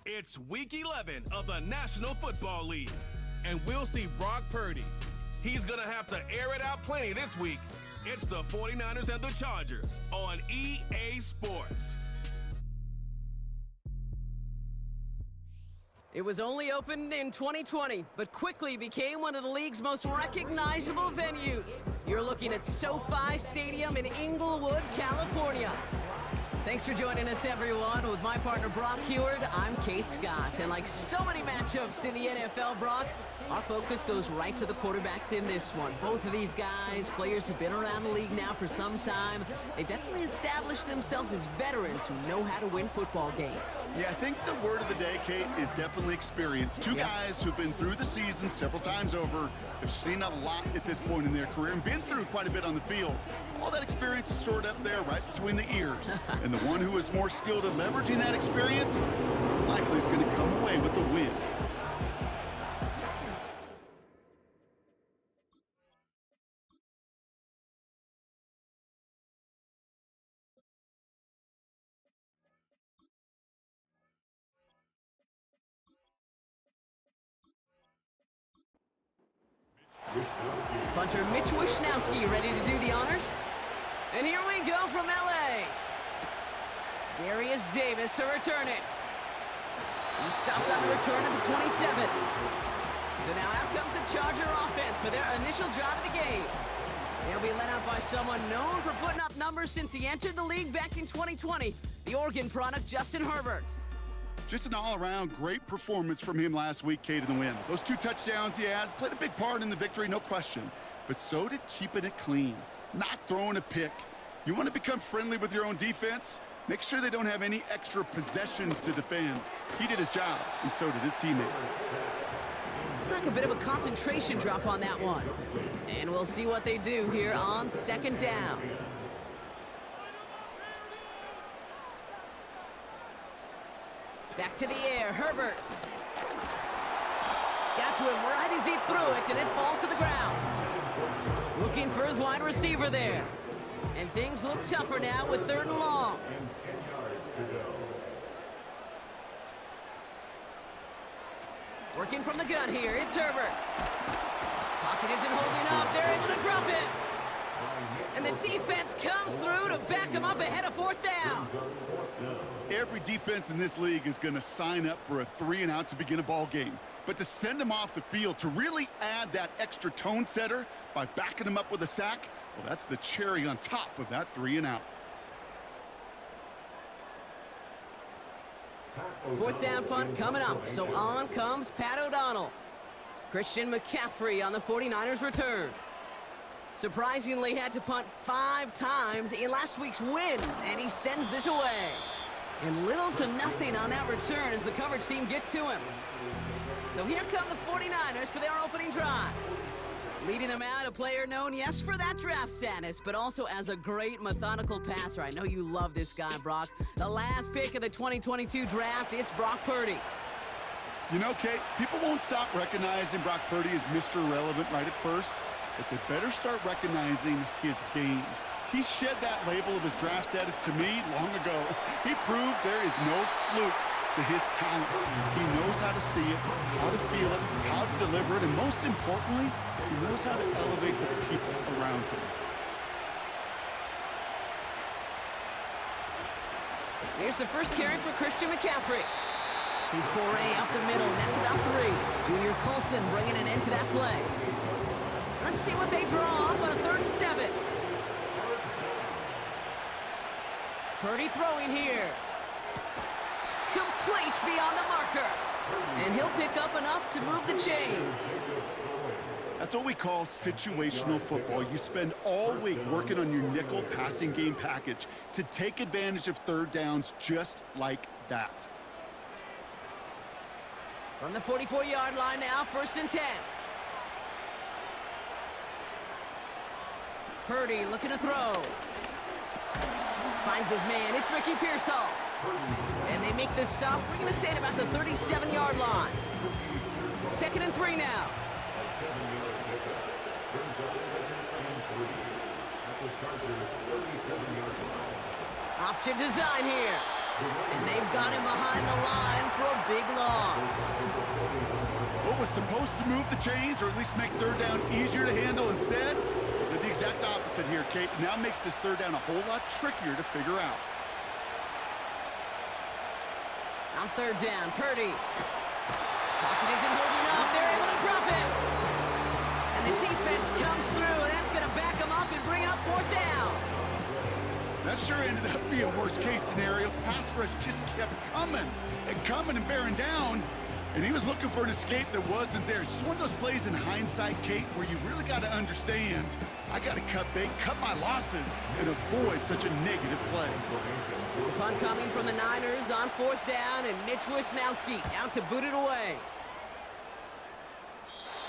It's Week 11 of the National Football League, and we'll see Brock Purdy. He's going to have to air it out plenty this week. It's the 49ers and the Chargers on EA Sports. It was only opened in 2020, but quickly became one of the league's most recognizable venues. You're looking at SoFi Stadium in Inglewood, California. Thanks for joining us, everyone. With my partner, Brock Heward, I'm Kate Scott. And like so many matchups in the NFL, Brock, our focus goes right to the quarterbacks in this one. Both of these guys, players who've been around the league now for some time, they've definitely established themselves as veterans who know how to win football games. Yeah, I think the word of the day, Kate, is definitely experience. Two guys who've been through the season several times over, have seen a lot at this point in their career, and been through quite a bit on the field. All that experience is stored up there right between the ears. And the one who is more skilled at leveraging that experience likely is going to come away with the win. Punter Mitch Wishnowsky ready to do the honors. And here we go from LA. Darius Davis to return it. He stopped on the return at the 27. So now out comes the Charger offense for their initial drive of the game. They'll be led out by someone known for putting up numbers since he entered the league back in 2020, the Oregon product, Justin Herbert. Just an all-around great performance from him last week, Kate, in the win. Those 2 touchdowns he had played a big part in the victory, no question. But so did keeping it clean, not throwing a pick. You want to become friendly with your own defense? Make sure they don't have any extra possessions to defend. He did his job, and so did his teammates. Looked like a bit of a concentration drop on that one. And we'll see what they do here on second down. Back to the air, Herbert. Got to him right as he threw it, and it falls to the ground. Looking for his wide receiver there. And things look tougher now with 3rd and long. Working from the gun here, it's Herbert. Pocket isn't holding up, they're able to drop it. And the defense comes through to back him up ahead of 4th down. Every defense in this league is going to sign up for a 3-and-out to begin a ball game. But to send him off the field, to really add that extra tone setter by backing him up with a sack, well, that's the cherry on top of that 3-and-out. 4th down punt coming up, so on comes Pat O'Donnell. Christian McCaffrey on the 49ers return. Surprisingly had to punt 5 times in last week's win, and he sends this away. And little to nothing on that return as the coverage team gets to him. So here come the 49ers for their opening drive. Leading them out, a player known, yes, for that draft status, but also as a great methodical passer. I know you love this guy, Brock. The last pick of the 2022 draft, it's Brock Purdy. You know, Kate, people won't stop recognizing Brock Purdy as Mr. Irrelevant right at first, but they better start recognizing his game. He shed that label of his draft status to me long ago. He proved there is no fluke to his talent. He knows how to see it, how to feel it, how to deliver it, and most importantly, he knows how to elevate the people around him. Here's the first carry for Christian McCaffrey. He's foray up the middle, and that's about 3. Junior Colson bringing an end to that play. Let's see what they draw up on a 3rd and 7. Purdy throwing here. Complete beyond the marker. And he'll pick up enough to move the chains. That's what we call situational football. You spend all week working on your nickel passing game package to take advantage of 3rd downs just like that. From the 44-yard line now, 1st and 10. Purdy looking to throw. Finds his man, it's Ricky Pearsall. And they make this stop, we're going to say it about the 37-yard line. 2nd and 3 now. Option design here. And they've got him behind the line for a big loss. What was supposed to move the chains, or at least make third down easier to handle instead, did the exact opposite here, Kate. Now makes this third down a whole lot trickier to figure out. On third down, Purdy. Pocket isn't holding up. They're able to drop it. And the defense comes through. That's going to back them up and bring up fourth down. That sure ended up being a worst-case scenario. Pass rush just kept coming and bearing down. And he was looking for an escape that wasn't there. It's just one of those plays in hindsight, Kate, where you really got to understand, I got to cut bait, cut my losses, and avoid such a negative play. It's a punt coming from the Niners on fourth down, and Mitch Wisnowski out to boot it away.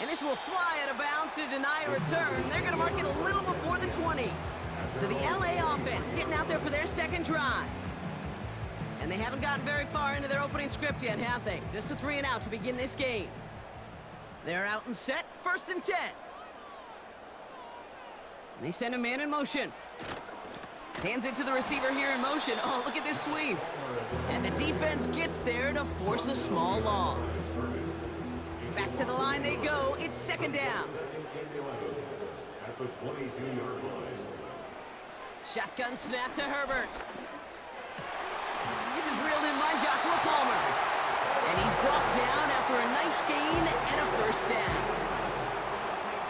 And this will fly out of bounds to deny a return. They're going to mark it a little before the 20. So the LA offense getting out there for their second drive. And they haven't gotten very far into their opening script yet, have they? Just a 3 and out to begin this game. They're out and set, 1st and 10. And they send a man in motion. Hands it to the receiver here in motion. Oh, look at this sweep. And the defense gets there to force a small loss. Back to the line they go. It's 2nd down. At the 22-yard line. Shotgun snap to Herbert. This is reeled in by Joshua Palmer. And he's brought down after a nice gain and a 1st down.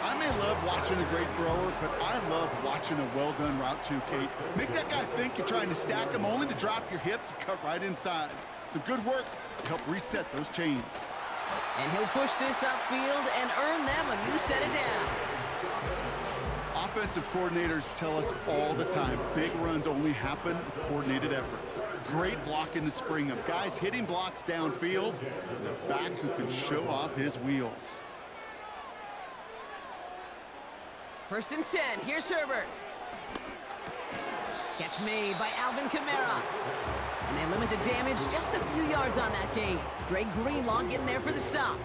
I may love watching a great thrower, but I love watching a well-done route too, Kate. Make that guy think you're trying to stack him only to drop your hips and cut right inside. Some good work to help reset those chains. And he'll push this upfield and earn them a new set of downs. Offensive coordinators tell us all the time, big runs only happen with coordinated efforts. Great blocking to spring them. Guys hitting blocks downfield, and a back who can show off his wheels. 1st and 10, here's Herbert. Catch made by Alvin Kamara. And they limit the damage just a few yards on that gain. Dre Greenlaw getting there for the stop.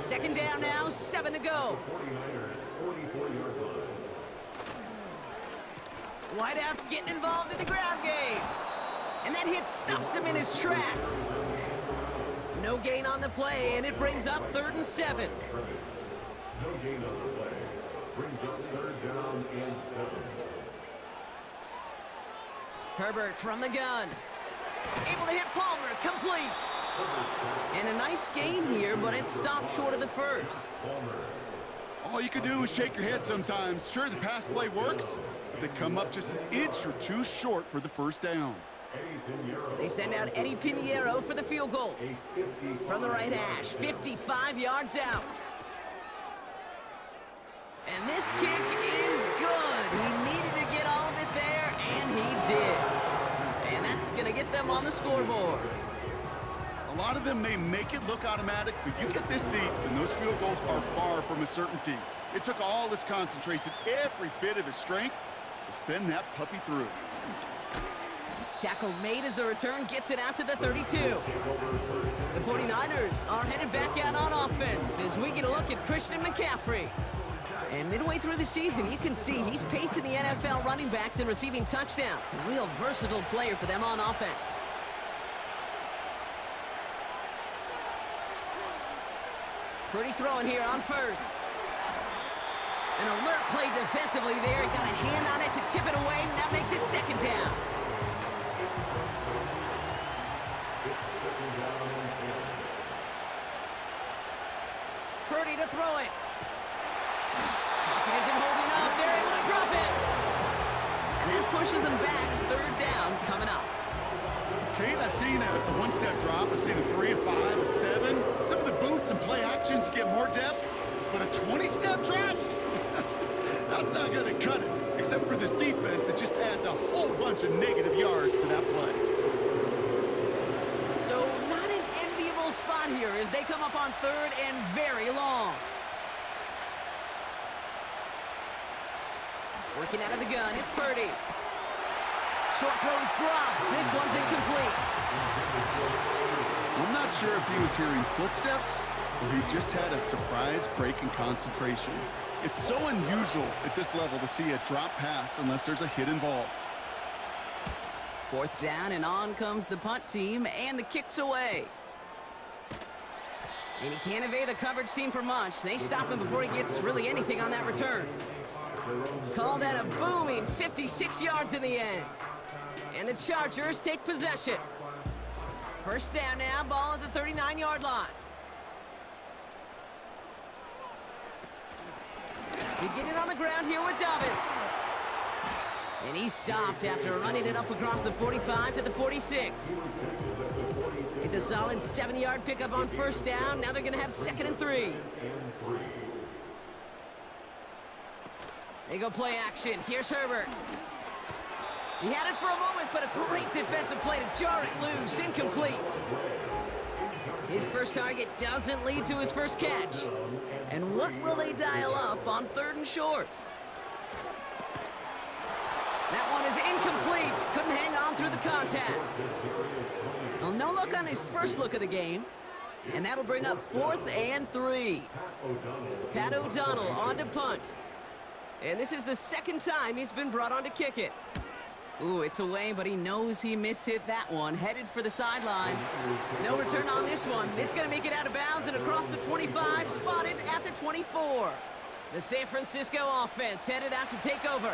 2nd down now, 7 to go. Wideout's getting involved in the ground game. And that hit stops him in his tracks. No gain on the play, and it brings up 3rd and 7. No gain on the play. Brings up 3rd down and 7. Herbert from the gun. Able to hit Palmer, complete. And a nice gain here, but it stopped short of the 1st. All you can do is shake your head sometimes. Sure, the pass play works, but they come up just an inch or two short for the 1st down. They send out Eddie Pinheiro for the field goal. From the right hash, 55 yards out. And this kick is good. He needed to get all of it there, and he did. And that's going to get them on the scoreboard. A lot of them may make it look automatic, but you get this deep, and those field goals are far from a certainty. It took all his concentration, every bit of his strength, to send that puppy through. Tackle made as the return gets it out to the 32. The 49ers are headed back out on offense as we get a look at Christian McCaffrey. And midway through the season, you can see he's pacing the NFL running backs and receiving touchdowns. A real versatile player for them on offense. Purdy throwing here on 1st. An alert play defensively there. He got a hand on it to tip it away, and that makes it 2nd down. Purdy to throw it. Pocket isn't holding up. They're able to drop it. And that pushes them back. 3rd down coming up. Kate, I've seen a one-step drop. I've seen a 3, a 5, a 7. Some of the boots and play actions get more depth, but a 20-step drop? That's not going to cut it. Except for this defense, it just adds a whole bunch of negative yards to that play. So not an enviable spot here as they come up on 3rd and very long. Working out of the gun, it's Purdy. Short throws drops. This one's incomplete. I'm not sure if he was hearing footsteps or he just had a surprise break in concentration. It's so unusual at this level to see a drop pass unless there's a hit involved. Fourth down, and on comes the punt team, and the kick's away. And he can't evade the coverage team for much. They stop him before he gets really anything on that return. Call that a booming 56 yards in the end. And the Chargers take possession. First down now, ball at the 39-yard line. Beginning on the ground here with Dobbins. And he stopped after running it up across the 45 to the 46. It's a solid 7-yard pickup on first down. Now they're going to have 2nd and 3. They go play action. Here's Herbert. He had it for a moment, but a great defensive play to jar it loose. Incomplete. His first target doesn't lead to his first catch. And what will they dial up on 3rd and short? That one is incomplete. Couldn't hang on through the contact. Well, no luck on his first look of the game. And that'll bring up 4th and 3. Pat O'Donnell on to punt. And this is the 2nd time he's been brought on to kick it. Ooh, it's away, but he knows he mishit that one. Headed for the sideline. No return on this one. It's going to make it out of bounds and across the 25, spotted at the 24. The San Francisco offense headed out to take over.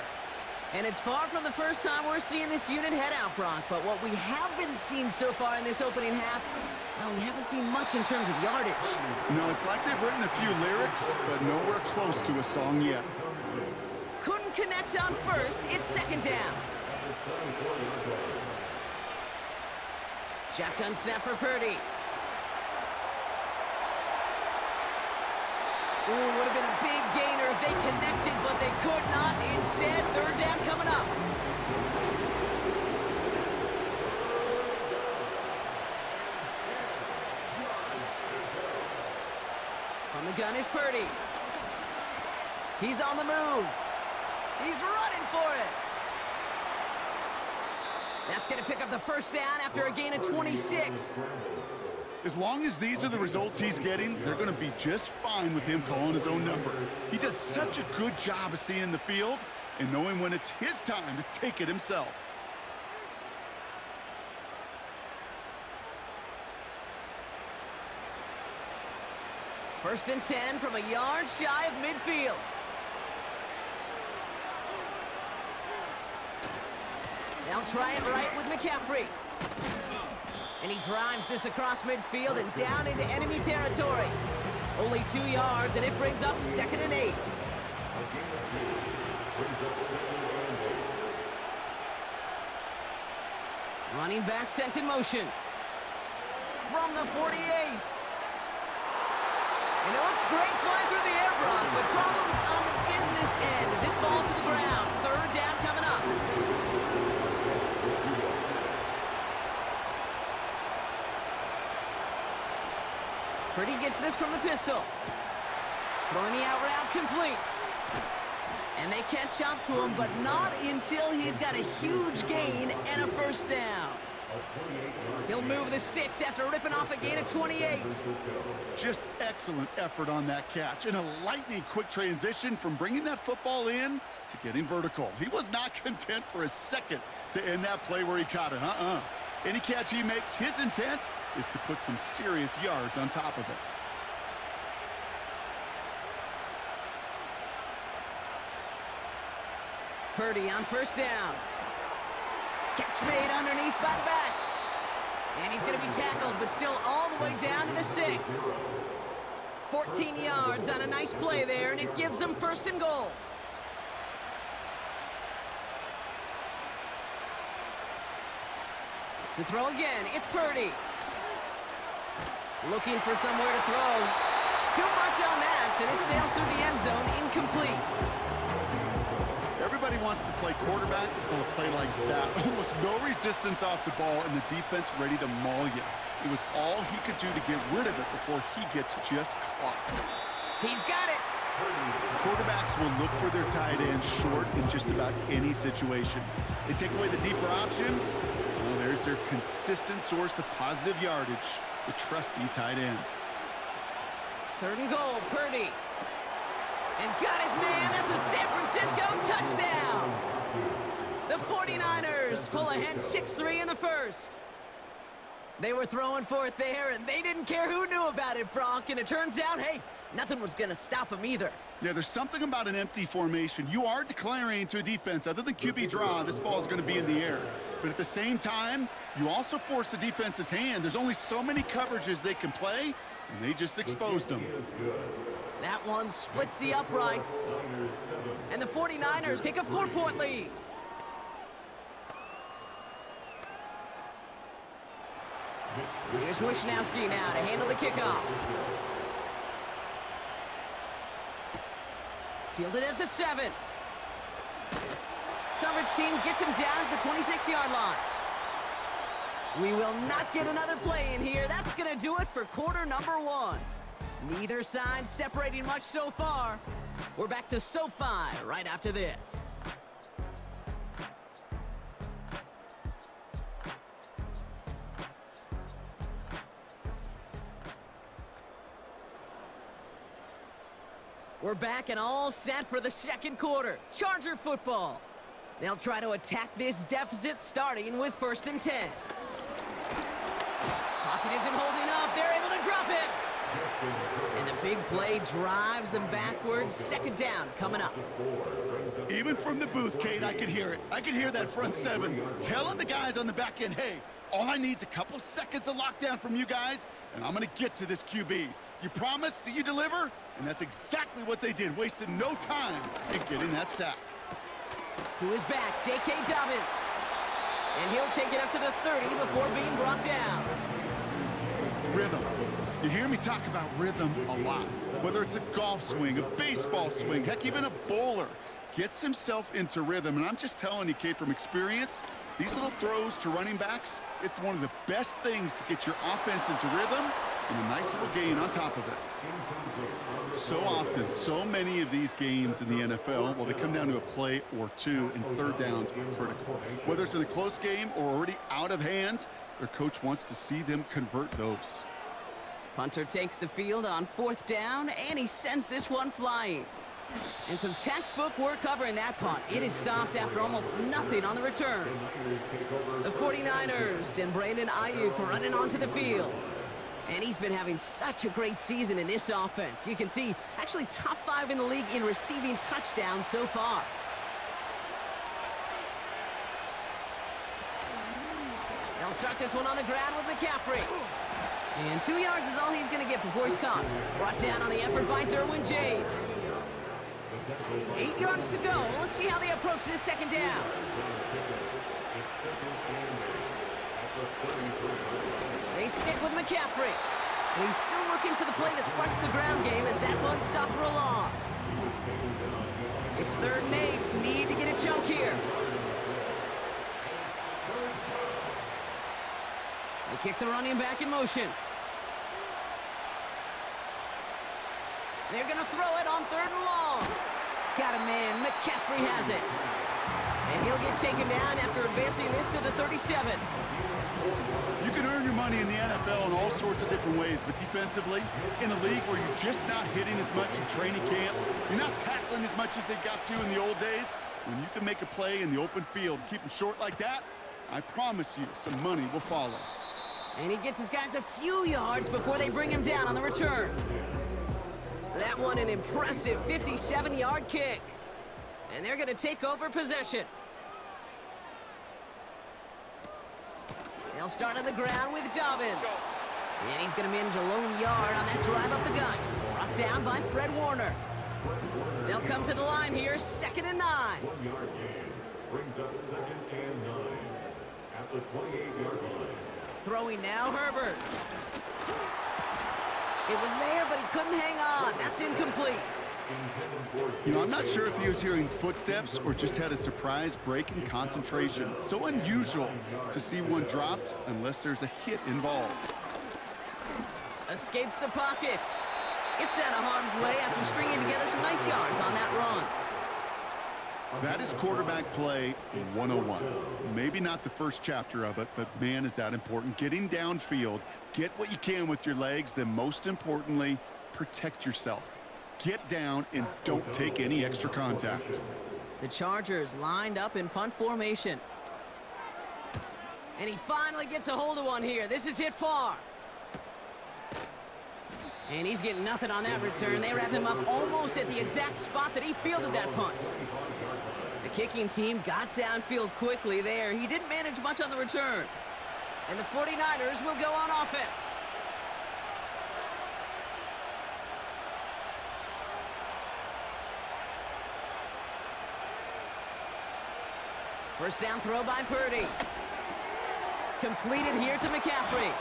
And it's far from the first time we're seeing this unit head out, Brock. But what we haven't seen so far in this opening half, well, we haven't seen much in terms of yardage. No, it's like they've written a few lyrics, but nowhere close to a song yet. Couldn't connect on first. It's 2nd down. Shotgun snap for Purdy. Ooh, would have been a big gainer if they connected, but they could not. Instead, 3rd down coming up. From the gun is Purdy. He's on the move. He's running for it. That's going to pick up the first down after a gain of 26. As long as these are the results he's getting, they're going to be just fine with him calling his own number. He does such a good job of seeing the field and knowing when it's his time to take it himself. First and 10 from a yard shy of midfield. They'll try it right with McCaffrey. And he drives this across midfield and down into enemy territory. Only 2 yards, and it brings up 2nd and 8. Running back sent in motion. From the 48. And it looks great flying through the air, Brock, but problems on the business end as it falls to the ground. 3rd down coming up. Purdy gets this from the pistol. Throwing the out route complete. And they catch up to him, but not until he's got a huge gain and a first down. He'll move the sticks after ripping off a gain of 28. Just excellent effort on that catch and a lightning quick transition from bringing that football in to getting vertical. He was not content for a second to end that play where he caught it. Any catch he makes, his intent is to put some serious yards on top of it. Purdy on first down. Catch made underneath by the back. And he's going to be tackled, but still all the way down to the 6. 14 yards on a nice play there, and it gives them 1st and goal. To throw again, it's Purdy. Looking for somewhere to throw. Too much on that, and it sails through the end zone, incomplete. Everybody wants to play quarterback until a play like that. Almost no resistance off the ball and the defense ready to maul you. It was all he could do to get rid of it before he gets just clocked. He's got it. Quarterbacks will look for their tight end short in just about any situation. They take away the deeper options. Well, there's their consistent source of positive yardage, the trusty tight end. 3rd and goal, Purdy. And got his man. That's a San Francisco touchdown. The 49ers pull ahead 6-3 in the first. They were throwing for it there, and they didn't care who knew about it, Brock. And it turns out, hey, nothing was going to stop them either. Yeah, there's something about an empty formation. You are declaring to a defense, other than QB draw, this ball is going to be in the air. But at the same time, you also force the defense's hand. There's only so many coverages they can play, and they just exposed them. That one splits the uprights. And the 49ers take a 4-point lead. Here's Wishnowski now to handle the kickoff. Fielded at the 7. Coverage team gets him down at the 26-yard line. We will not get another play in here. That's going to do it for quarter number 1. Neither side separating much so far. We're back to SoFi right after this. We're back and all set for the second quarter. Charger football. They'll try to attack this deficit starting with 1st and 10. Pocket isn't holding up. They're able to drop it. And the big play drives them backwards. 2nd down coming up. Even from the booth, Kate, I could hear it. I could hear that front 7 telling the guys on the back end, hey, all I need is a couple seconds of lockdown from you guys, and I'm going to get to this QB. You promise that you deliver? And that's exactly what they did, wasted no time in getting that sack. To his back, J.K. Dobbins. And he'll take it up to the 30 before being brought down. Rhythm. You hear me talk about rhythm a lot. Whether it's a golf swing, a baseball swing, heck, even a bowler gets himself into rhythm. And I'm just telling you, Kate, from experience, these little throws to running backs, it's one of the best things to get your offense into rhythm and a nice little gain on top of it. So often, so many of these games in the NFL, well, they come down to a play or two, and 3rd downs are critical. Whether it's in a close game or already out of hand, their coach wants to see them convert those. Punter takes the field on 4th down, and he sends this one flying. And some textbook work covering that punt. It is stopped after almost nothing on the return. The 49ers and Brandon Ayuk running onto the field. And he's been having such a great season in this offense. You can see, actually top 5 in the league in receiving touchdowns so far. They'll start this one on the ground with McCaffrey. And 2 yards is all he's going to get before he's caught. Brought down on the effort by Derwin James. 8 yards to go. Let's see how they approach this 2nd down. They stick with McCaffrey. And he's still looking for the play that sparks the ground game as that one stopped for a loss. It's 3rd and 8. Need to get a chunk here. They kick the running back in motion. They're going to throw it on 3rd and long. Got a man. McCaffrey has it. And he'll get taken down after advancing this to the 37. You can earn your money in the NFL in all sorts of different ways, but defensively, in a league where you're just not hitting as much in training camp, you're not tackling as much as they got to in the old days, when you can make a play in the open field, keep them short like that, I promise you some money will follow. And he gets his guys a few yards before they bring him down on the return. That one an impressive 57-yard kick. And they're going to take over possession. They'll start on the ground with Dobbins. And he's going to manage a lone yard on that drive up the gut. Brought down by Fred Warner. They'll come to the line here, 2nd and 9. 1-yard gain brings up 2nd and 9 at the 28-yard line. Throwing now, Herbert. It was there, but he couldn't hang on. That's incomplete. You know, I'm not sure if he was hearing footsteps or just had a surprise break in concentration. So unusual to see one dropped unless there's a hit involved. Escapes the pocket. Gets out of harm's way after stringing together some nice yards on that run. That is quarterback play 101. Maybe not the first chapter of it, but man, is that important. Getting downfield, get what you can with your legs, then most importantly, protect yourself. Get down and don't take any extra contact. The Chargers lined up in punt formation. And he finally gets a hold of one here. This is hit far. And he's getting nothing on that return. They wrap him up almost at the exact spot that he fielded that punt. The kicking team got downfield quickly there. He didn't manage much on the return. And the 49ers will go on offense. First down throw by Purdy. Completed here to McCaffrey.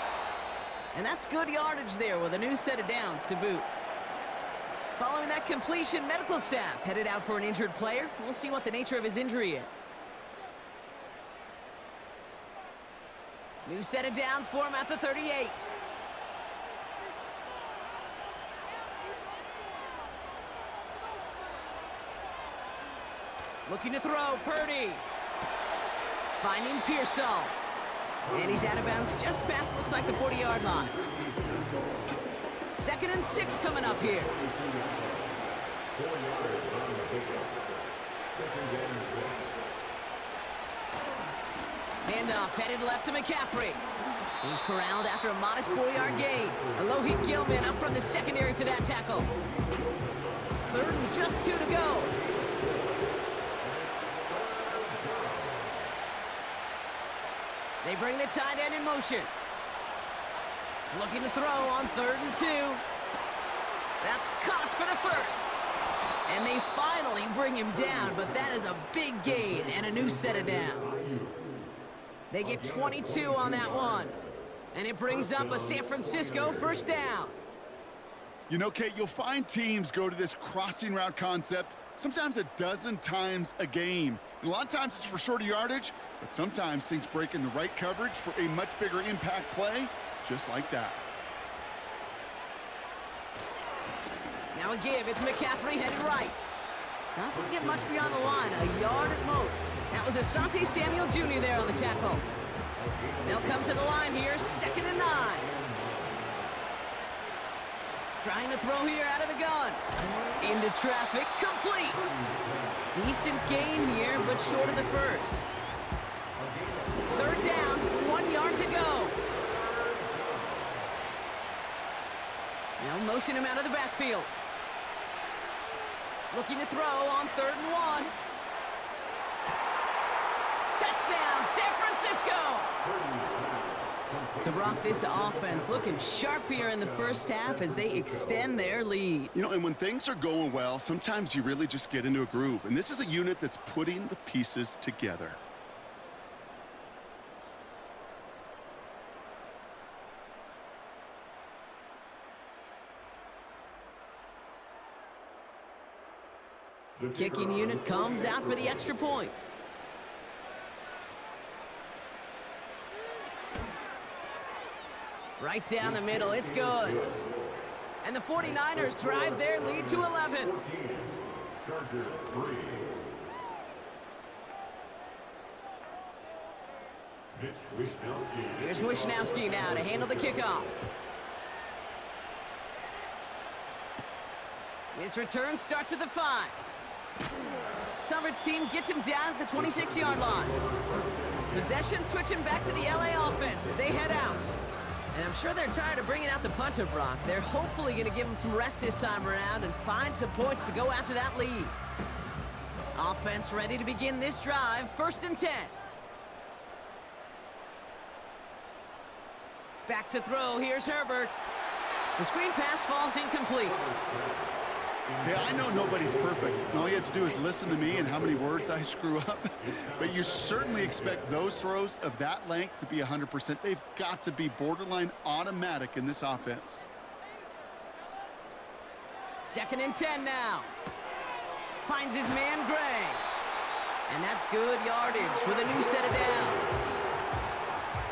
And that's good yardage there with a new set of downs to boot. Following that completion, medical staff headed out for an injured player. We'll see what the nature of his injury is. New set of downs for him at the 38. Looking to throw, Purdy. Finding Pearsall. And he's out of bounds just past, looks like, the 40-yard line. 2nd and 6 coming up here. 4 yards on the pickup. 2nd and 6. Handoff headed left to McCaffrey. He's corralled after a modest 4-yard gain. Alohi Gilman up from the secondary for that tackle. 3rd and just 2 to go. They bring the tight end in motion. Looking to throw on 3rd and 2. That's caught for the first. And they finally bring him down, but that is a big gain and a new set of downs. They get 22 on that one. And it brings up a San Francisco first down. You know, Kate, you'll find teams go to this crossing route concept sometimes a dozen times a game. And a lot of times it's for shorter yardage, but sometimes things break in the right coverage for a much bigger impact play, just like that. Now a give, it's McCaffrey headed right. Doesn't get much beyond the line, a yard at most. That was Asante Samuel Jr. there on the tackle. They'll come to the line here, 2nd and 9. Trying to throw here out of the gun. Into traffic, complete. Decent gain here, but short of the first. 3rd down, 1 yard to go. Now motion him out of the backfield. Looking to throw on 3rd and 1. Touchdown, San Francisco! So, Brock, this offense looking sharp here in the first half as they extend their lead. You know, and when things are going well, sometimes you really just get into a groove. And this is a unit that's putting the pieces together. Kicking unit comes out for the extra point. Right down the middle, it's good. And the 49ers drive their lead to 11. 14. Chargers 3. Mitch Wishnowsky. Here's Wishnowsky now to handle the kickoff. This return starts at the 5. Coverage team gets him down at the 26-yard line. Possession switching back to the LA offense as they head out. And I'm sure they're tired of bringing out the punter, Brock. They're hopefully going to give him some rest this time around and find some points to go after that lead. Offense ready to begin this drive. 1st and 10. Back to throw. Here's Herbert. The screen pass falls incomplete. Hey, I know nobody's perfect. And all you have to do is listen to me and how many words I screw up. But you certainly expect those throws of that length to be 100%. They've got to be borderline automatic in this offense. 2nd and 10 now. Finds his man Gray. And that's good yardage with a new set of downs.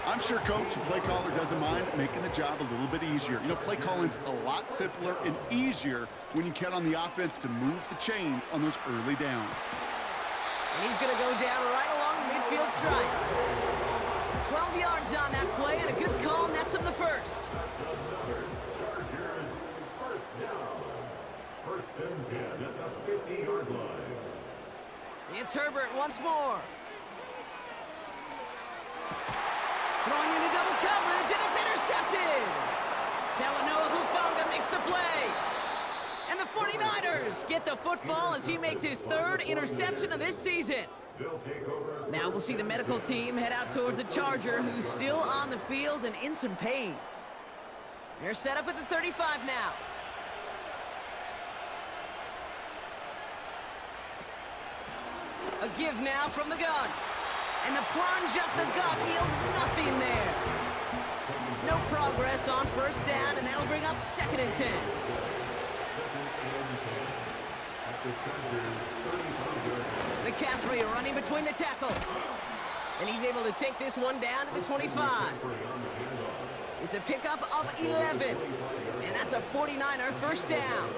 I'm sure coach and play caller doesn't mind making the job a little bit easier. You know, play calling's a lot simpler and easier when you count on the offense to move the chains on those early downs. And he's going to go down right along the midfield stripe. 12 yards on that play and a good call nets him the first. Chargers first down. 1st and 10 at the 50-yard line. It's Herbert once more. Throwing into double coverage, and it's intercepted. Talanoa Hufanga makes the play. And the 49ers get the football as he makes his third interception of this season. Now we'll see the medical team head out towards a Charger who's still on the field and in some pain. They're set up at the 35 now. A give now from the gun. And the plunge up the gut yields nothing there. No progress on first down, and that'll bring up 2nd and 10. McCaffrey running between the tackles. And he's able to take this one down to the 25. It's a pickup of 11. And that's a 49er first down.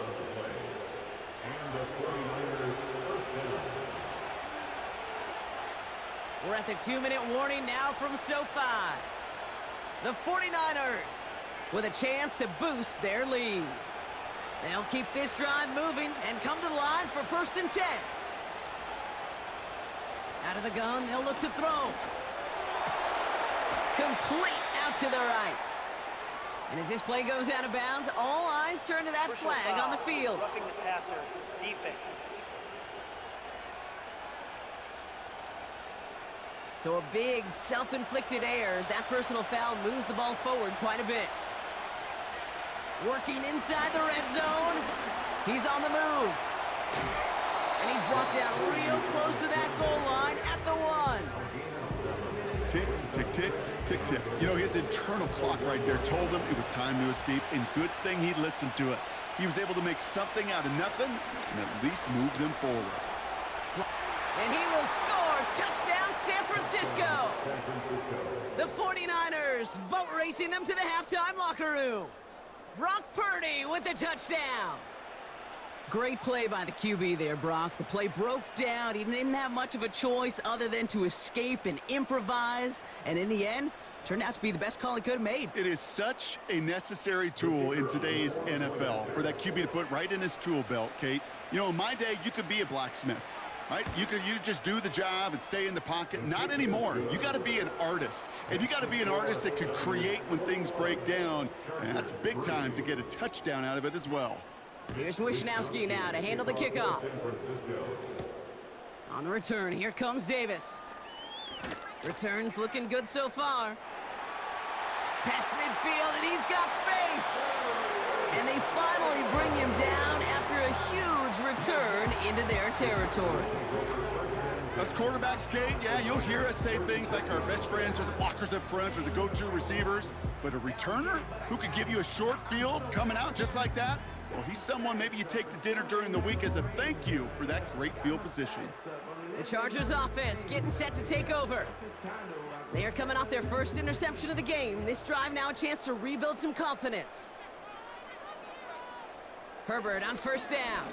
We're at the 2-minute warning now from SoFi. The 49ers with a chance to boost their lead. They'll keep this drive moving and come to the line for 1st and 10. Out of the gun, they'll look to throw. Complete out to the right. And as this play goes out of bounds, all eyes turn to that flag on the field. Roughing the passer, defense. So a big self-inflicted error as that personal foul moves the ball forward quite a bit. Working inside the red zone. He's on the move. And he's brought down real close to that goal line at the 1. Tick, tick, tick, tick, tick. You know, his internal clock right there told him it was time to escape, and good thing he listened to it. He was able to make something out of nothing and at least move them forward. And he will score. Touchdown, San Francisco. The 49ers boat racing them to the halftime locker room. Brock Purdy with the touchdown. Great play by the QB there, Brock. The play broke down. He didn't have much of a choice other than to escape and improvise. And in the end, turned out to be the best call he could have made. It is such a necessary tool in today's NFL for that QB to put right in his tool belt, Kate. You know, in my day, you could be a blacksmith. Right? You just do the job and stay in the pocket. Not anymore. You got to be an artist. And you got to be an artist that could create when things break down. And that's big time to get a touchdown out of it as well. Here's Wishnowski now to handle the kickoff. On the return, here comes Davis. Returns looking good so far. Past midfield, and he's got space. And they finally bring him down after a huge return into their territory. Us quarterbacks, Kate, yeah, you'll hear us say things like our best friends are the blockers up front or the go-to receivers. But a returner who could give you a short field coming out just like that, well, he's someone maybe you take to dinner during the week as a thank you for that great field position. The Chargers offense getting set to take over. They are coming off their first interception of the game. This drive now a chance to rebuild some confidence. Herbert on first down.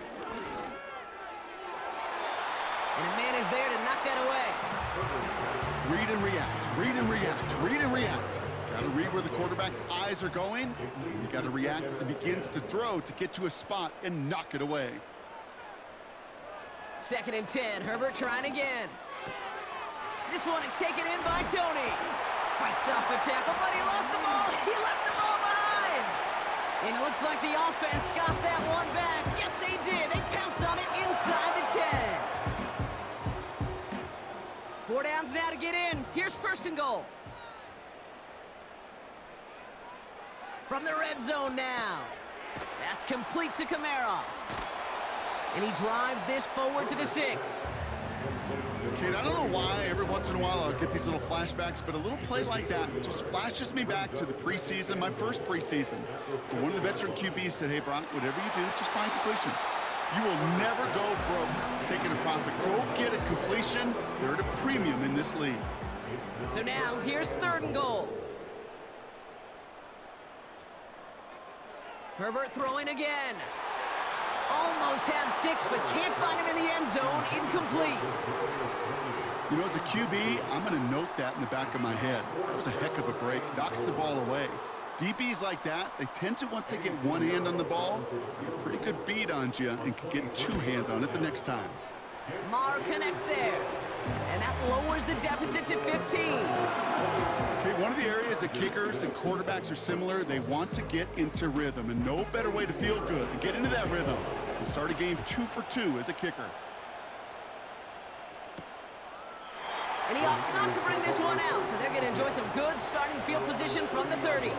And a man is there to knock that away. Read and react, read and react, read and react. Got to read where the quarterback's eyes are going. You got to react as he begins to throw to get to a spot and knock it away. 2nd and 10, Herbert trying again. This one is taken in by Tony. Fights off a tackle, but he lost the ball. He left the ball behind. And it looks like the offense got that one back. Yes, they did. They pounce on it inside the 10. 4 downs now to get in. Here's 1st and goal. From the red zone now. That's complete to Kamara. And he drives this forward to the 6. Kate, I don't know why every once in a while I'll get these little flashbacks, but a little play like that just flashes me back to the preseason, my first preseason. One of the veteran QBs said, hey, Brock, whatever you do, just find completions. You will never go broke taking a profit. Go get a completion. They're at a premium in this league. So now, here's 3rd and goal. Herbert throwing again. Almost had 6, but can't find him in the end zone. Incomplete. You know, as a QB, I'm going to note that in the back of my head. That was a heck of a break. Knocks the ball away. DBs like that, they tend to, once they get one hand on the ball, get a pretty good beat on you and can get 2 hands on it the next time. Marr connects there. And that lowers the deficit to 15. Okay, one of the areas that kickers and quarterbacks are similar, they want to get into rhythm, and no better way to feel good and get into that rhythm and start a game 2 for 2 as a kicker. And he opts not to bring this one out, so they're going to enjoy some good starting field position from the 30.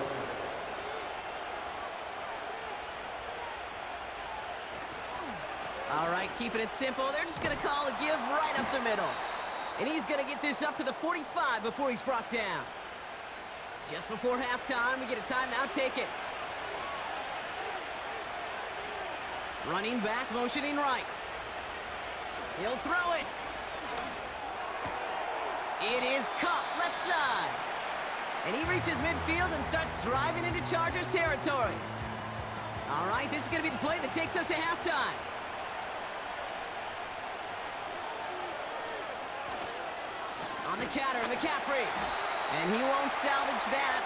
All right, keeping it simple. They're just going to call a give right up the middle. And he's going to get this up to the 45 before he's brought down. Just before halftime, we get a timeout taken. Running back, motioning right. He'll throw it. It is caught left side. And he reaches midfield and starts driving into Chargers territory. All right, this is going to be the play that takes us to halftime. On the counter, McCaffrey. And he won't salvage that.